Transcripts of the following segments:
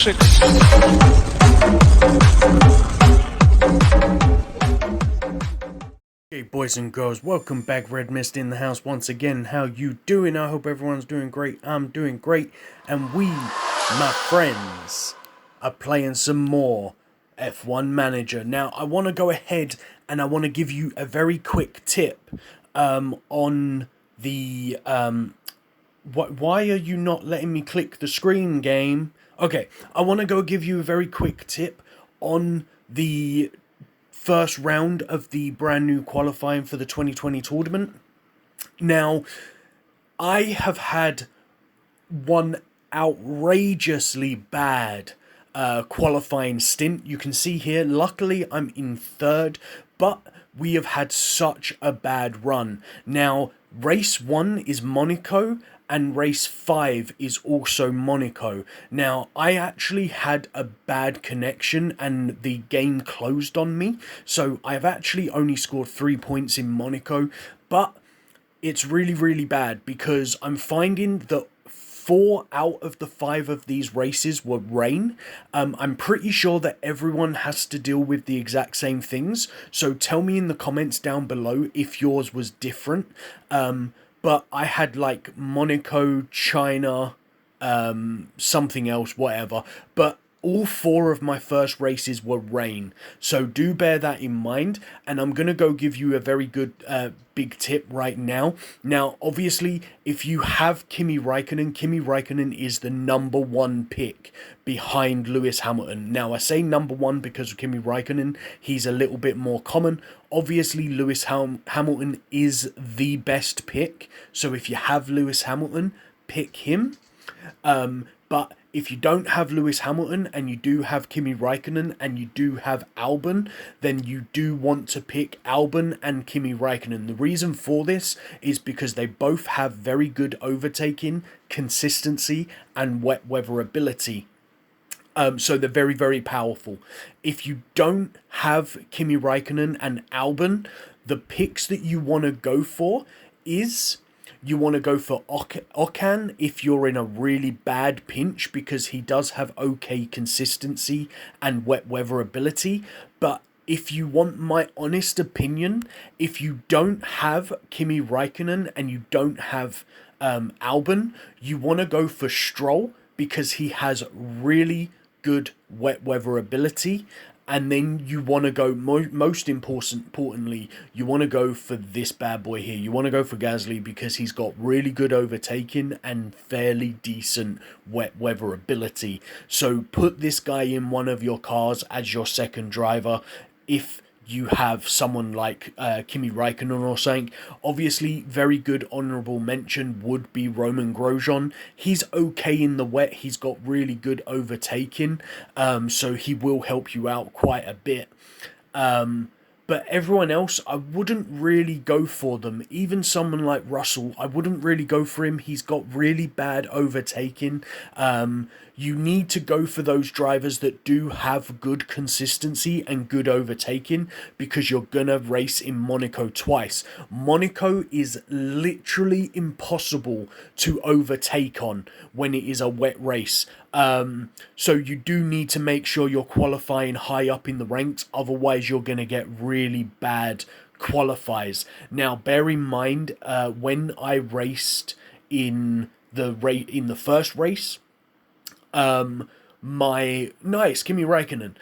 Six. Hey boys and girls, welcome back. Redmissed in the house once again. How you doing? I hope everyone's doing great. I'm doing great, and we, my friends, are playing some more F1 Manager. Now I want to go ahead and I want to give you a very quick tip on the why are you not letting me click the screen, game? Okay, I want to go give you a very quick tip on the first round of the brand new qualifying for the 2020 tournament. Now, I have had one outrageously bad qualifying stint. You can see here, luckily I'm in third, but we have had such a bad run. Now, race 1 is Monaco, and race 5 is also Monaco. Now, I actually had a bad connection and the game closed on me, so I've actually only scored 3 points in Monaco, but it's really bad because I'm finding that 4 out of the 5 of these races were rain. I'm pretty sure that everyone has to deal with the exact same things, so tell me in the comments down below if yours was different. But I had like Monaco, China, something else, whatever. But all 4 of my first races were rain. So do bear that in mind. And I'm going to go give you a very good big tip right now. Now, obviously, if you have Kimi Raikkonen is the #1 pick behind Lewis Hamilton. Now, I say #1 because of Kimi Raikkonen. He's a little bit more common. Obviously, Lewis Hamilton is the best pick. So if you have Lewis Hamilton, pick him. But if you don't have Lewis Hamilton and you do have Kimi Raikkonen and you do have Albon, then you do want to pick Albon and Kimi Raikkonen. The reason for this is because they both have very good overtaking, consistency, and wet weather ability. So they're very powerful. If you don't have Kimi Raikkonen and Albon, the picks that you want to go for is you want to go for Ocon if you're in a really bad pinch because he does have okay consistency and wet weather ability. But if you want my honest opinion, if you don't have Kimi Raikkonen and you don't have Albon, you want to go for Stroll because he has really good wet weather ability. And then you want to go, most importantly, you want to go for this bad boy here. You want to go for Gasly because he's got really good overtaking and fairly decent wet weather ability. So put this guy in one of your cars as your second driver if you have someone like Kimi Raikkonen or something. Obviously, very good honourable mention would be Roman Grosjean. He's okay in the wet. He's got really good overtaking, so he will help you out quite a bit. But everyone else, I wouldn't really go for them. Even someone like Russell, I wouldn't really go for him. He's got really bad overtaking. You need to go for those drivers that do have good consistency and good overtaking because you're going to race in Monaco twice. Monaco is literally impossible to overtake on when it is a wet race. So you do need to make sure you're qualifying high up in the ranks, otherwise you're going to get really bad qualifiers. Now, bear in mind, when I raced in the first race, my Kimi Raikkonen,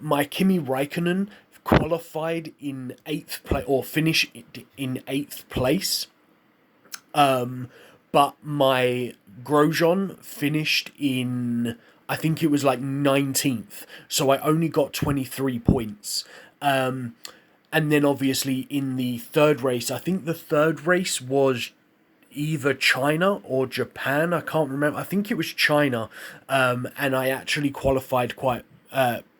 my Kimi Raikkonen qualified in 8th place or finished in 8th place. But my Grosjean finished in, I think it was like 19th, so I only got 23 points. And then obviously in the third race, I think the third race was either China or Japan, I can't remember, I think it was China, and I actually qualified quite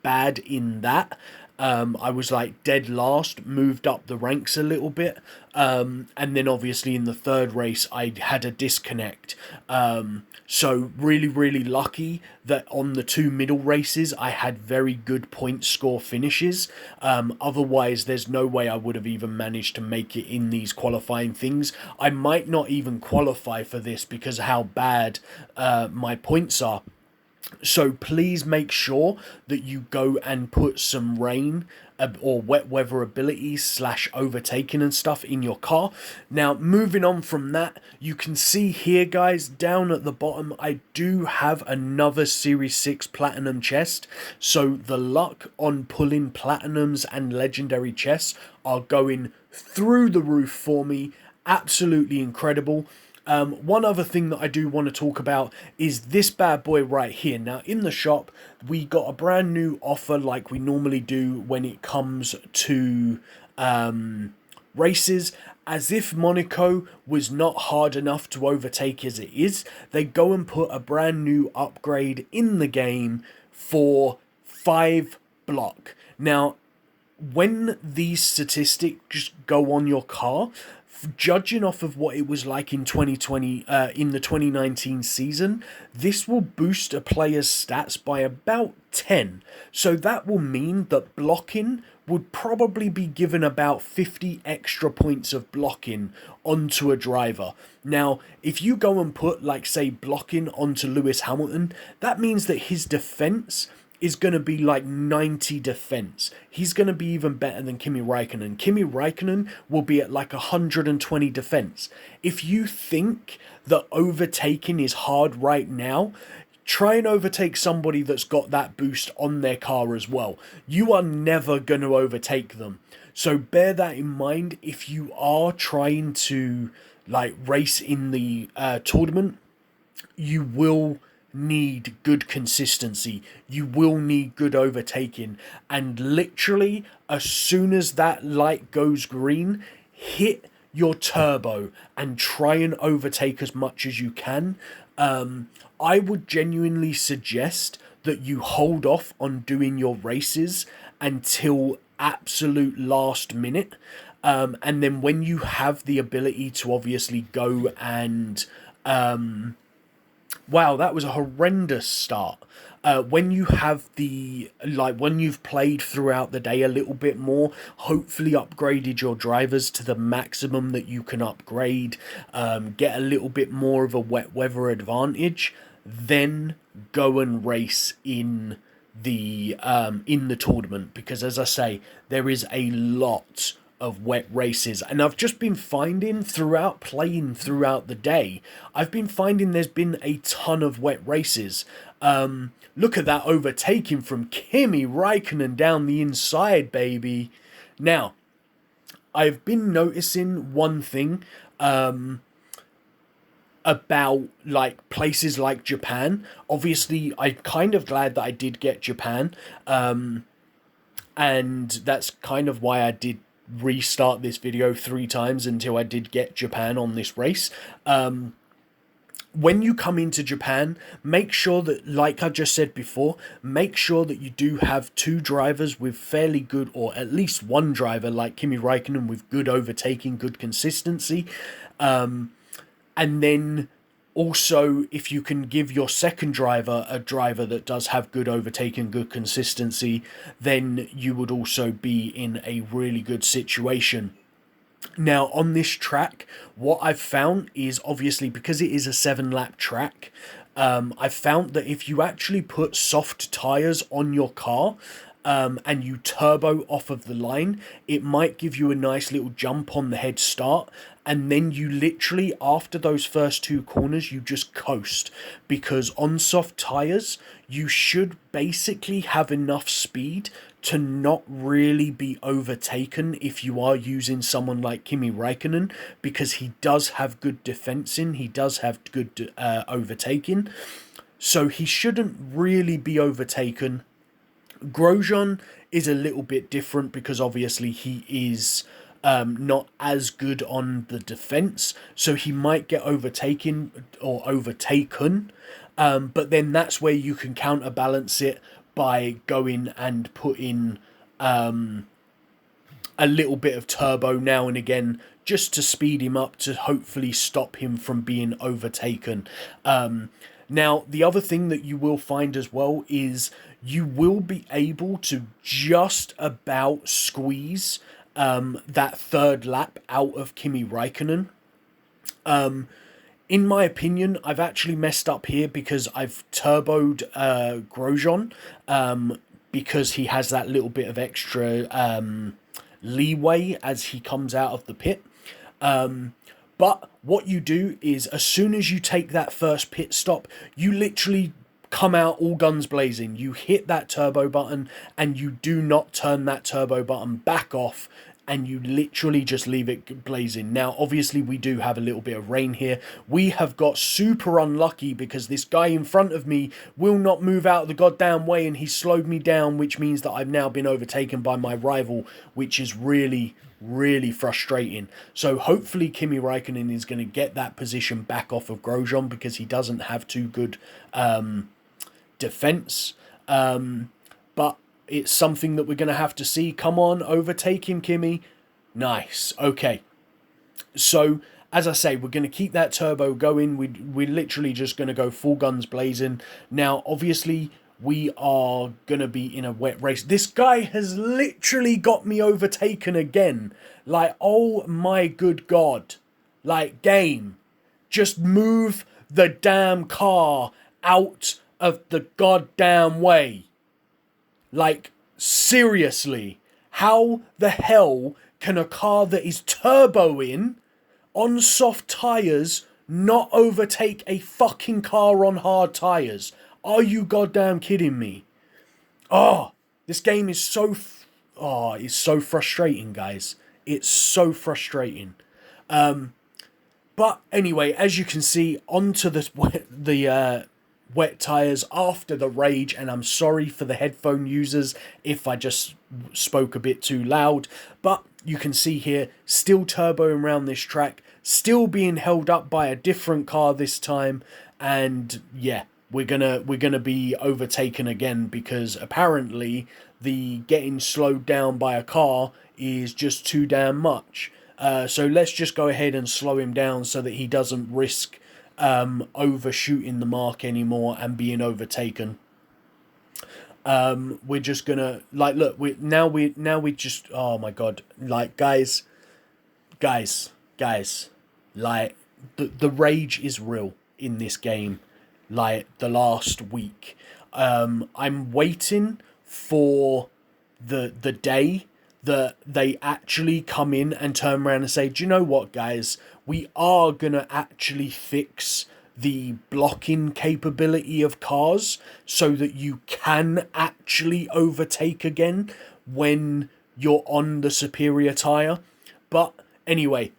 bad in that. I was like dead last, moved up the ranks a little bit, and then obviously in the third race I had a disconnect. So really lucky that on the 2 middle races I had very good point score finishes. Otherwise there's no way I would have even managed to make it in these qualifying things. I might not even qualify for this because of how bad my points are. So please make sure that you go and put some rain or wet weather abilities / overtaking and stuff in your car. Now, moving on from that, you can see here, guys, down at the bottom, I do have another Series 6 Platinum chest. So the luck on pulling Platinums and Legendary chests are going through the roof for me. Absolutely incredible. One other thing that I do want to talk about is this bad boy right here. Now, in the shop, we got a brand new offer like we normally do when it comes to races. As if Monaco was not hard enough to overtake as it is, they go and put a brand new upgrade in the game for 5 block. Now, when these statistics go on your car, judging off of what it was like in 2020, in the 2019 season, this will boost a player's stats by about 10. So that will mean that blocking would probably be given about 50 extra points of blocking onto a driver. Now, if you go and put, like, say, blocking onto Lewis Hamilton, that means that his defense is going to be like 90 defense. He's going to be even better than Kimi Räikkönen. Kimi Räikkönen will be at like 120 defense. If you think that overtaking is hard right now, try and overtake somebody that's got that boost on their car as well. You are never going to overtake them. So bear that in mind if you are trying to like race in the tournament. You will need good consistency. You will need good overtaking. And literally, as soon as that light goes green, hit your turbo and try and overtake as much as you can. I would genuinely suggest that you hold off on doing your races until absolute last minute. And then when you have the ability to obviously go and wow, that was a horrendous start. When you have when you've played throughout the day a little bit more, hopefully upgraded your drivers to the maximum that you can upgrade, get a little bit more of a wet weather advantage, then go and race in the tournament, because as I say, there is a lot of wet races, and I've just been finding playing throughout the day, I've been finding there's been a ton of wet races. Look at that overtaking from Kimi Räikkönen down the inside, baby. Now, I've been noticing one thing about like places like Japan. Obviously, I'm kind of glad that I did get Japan, and that's kind of why I did restart this video 3 times until I did get Japan on this race. When you come into Japan, make sure that, like I just said before, make sure that you do have 2 drivers with fairly good, or at least 1 driver like Kimi Räikkönen with good overtaking, good consistency. And then also, if you can give your second driver a driver that does have good overtaking, good consistency, then you would also be in a really good situation. Now, on this track, what I've found is, obviously, because it is a 7-lap track, I've found that if you actually put soft tyres on your car, and you turbo off of the line, it might give you a nice little jump on the head start, and then you literally, after those first 2 corners, you just coast, because on soft tyres, you should basically have enough speed to not really be overtaken if you are using someone like Kimi Räikkönen, because he does have good defensing, he does have good overtaking, so he shouldn't really be overtaken. Grosjean is a little bit different because obviously he is not as good on the defense, so he might get overtaken or overtaken, but then that's where you can counterbalance it by going and putting a little bit of turbo now and again just to speed him up, to hopefully stop him from being overtaken. Now, the other thing that you will find as well is you will be able to just about squeeze that 3rd lap out of Kimi Räikkönen. In my opinion, I've actually messed up here because I've turboed Grosjean, because he has that little bit of extra leeway as he comes out of the pit. But what you do is, as soon as you take that first pit stop, you literally come out all guns blazing. You hit that turbo button and you do not turn that turbo button back off, and you literally just leave it blazing. Now, obviously, we do have a little bit of rain here. We have got super unlucky because this guy in front of me will not move out of the goddamn way, and he slowed me down, which means that I've now been overtaken by my rival, which is really, really frustrating. So hopefully Kimi Raikkonen is going to get that position back off of Grosjean, because he doesn't have too good defense. But it's something that we're going to have to see. Come on, overtake him, Kimi. Nice. Okay. So, as I say, we're going to keep that turbo going. We're literally just going to go full guns blazing. Now, obviously, we are going to be in a wet race. This guy has literally got me overtaken again. Like, oh my good God. Like, game. Just move the damn car out of the goddamn way. Like, seriously, how the hell can a car that is turboing on soft tyres not overtake a fucking car on hard tyres? Are you goddamn kidding me? Oh, this game is so... it's so frustrating, guys. It's so frustrating. But anyway, as you can see, onto the wet tyres after the rage, and I'm sorry for the headphone users if I just spoke a bit too loud, but you can see here, still turboing around this track, still being held up by a different car this time, and yeah, we're gonna be overtaken again, because apparently the getting slowed down by a car is just too damn much. So let's just go ahead and slow him down so that he doesn't risk overshooting the mark anymore and being overtaken. We're just gonna, like, look, we just, oh my God, like, guys, like, the rage is real in this game. Like, the last week, I'm waiting for the day that they actually come in and turn around and say, do you know what, guys, we are going to actually fix the blocking capability of cars so that you can actually overtake again when you're on the superior tyre. But anyway,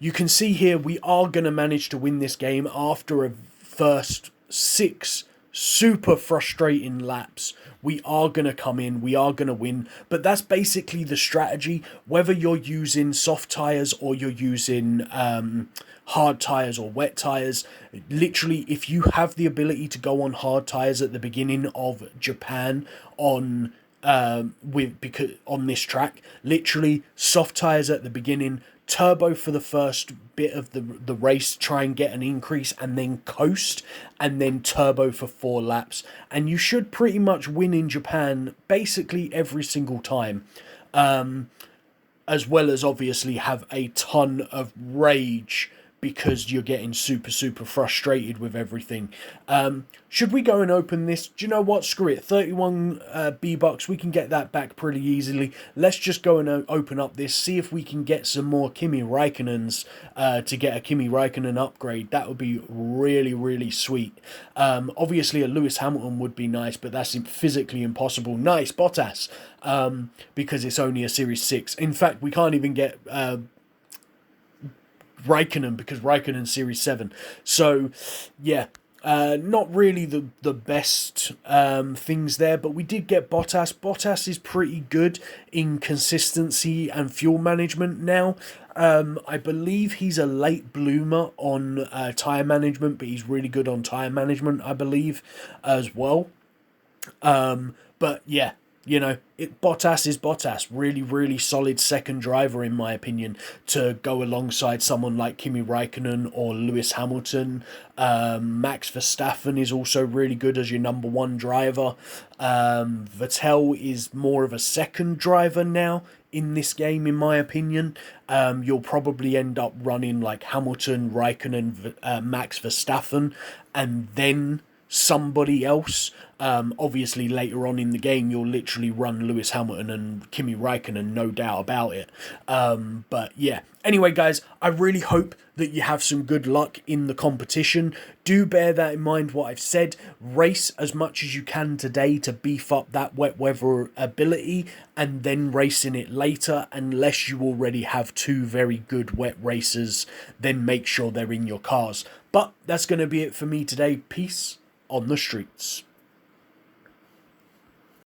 you can see here we are going to manage to win this game after a first 6 super frustrating laps. We are going to come in, we are going to win, but that's basically the strategy, whether you're using soft tyres or you're using hard tyres or wet tyres. Literally, if you have the ability to go on hard tyres at the beginning of Japan on this track, literally soft tyres at the beginning, turbo for the first bit of the race, try and get an increase, and then coast, and then turbo for 4 laps, and you should pretty much win in Japan basically every single time, as well as obviously have a ton of rage because you're getting super frustrated with everything. Should we go and open this? Do you know what? Screw it. 31 B-Bucks, we can get that back pretty easily. Let's just go and open up this, see if we can get some more Kimi Raikkonens to get a Kimi Raikkonen upgrade. That would be really sweet. Obviously, a Lewis Hamilton would be nice, but that's physically impossible. Nice, Bottas, because it's only a Series 6. In fact, we can't even get... Raikkonen, because Raikkonen's Series 7. So, yeah, not really the best things there, but we did get Bottas. Bottas is pretty good in consistency and fuel management now. I believe he's a late bloomer on tyre management, but he's really good on tyre management, I believe, as well. But, yeah. You know, Bottas is Bottas. Really solid second driver, in my opinion, to go alongside someone like Kimi Raikkonen or Lewis Hamilton. Max Verstappen is also really good as your number 1 driver. Vettel is more of a second driver now in this game, in my opinion. You'll probably end up running like Hamilton, Raikkonen, Max Verstappen, and then somebody else. Obviously, later on in the game, you'll literally run Lewis Hamilton and Kimi Raikkonen, no doubt about it. But yeah. Anyway, guys, I really hope that you have some good luck in the competition. Do bear that in mind, what I've said. Race as much as you can today to beef up that wet weather ability, and then race in it later, unless you already have two very good wet racers. Then make sure they're in your cars. But that's going to be it for me today. Peace on the streets.